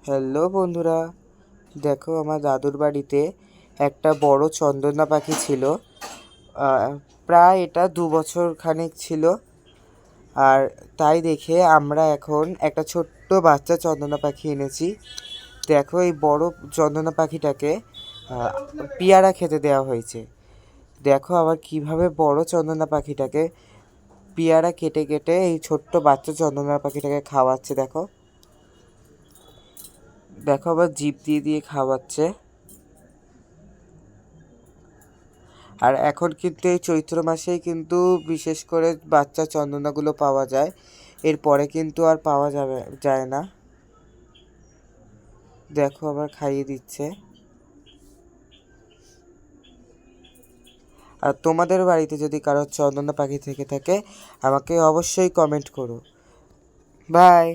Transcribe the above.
Hello বন্ধুরা, দেখো আমার দাদুর বাড়িতে একটা বড় চন্দনা পাখি ছিল। প্রায় এটা 2 বছর খানিক ছিল। আর তাই দেখে আমরা এখন একটা ছোট্ট বাচ্চা চন্দনা পাখি এনেছি। দেখো এই বড় চন্দনা পাখিটাকে পেয়ারা খেতে দেওয়া হয়েছে। দেখো আবার কিভাবে বড় চন্দনা পাখিটাকে পেয়ারা কেটে কেটে এই ছোট্ট বাচ্চা চন্দনা পাখিটাকে খাওয়াচ্ছে। দেখো দেখো আবার জিভ দিয়ে দিয়ে খাওয়াচ্ছে। আর এখন কিন্তু এই চৈত্র মাসেই কিন্তু বিশেষ করে বাচ্চা চন্দনাগুলো পাওয়া যায়, এরপরে কিন্তু আর পাওয়া যায় না। দেখো আবার খাইয়ে দিচ্ছে। আর তোমাদের বাড়িতে যদি কারো চন্দনা পাখি থেকে থাকে আমাকে অবশ্যই কমেন্ট করো। বাই।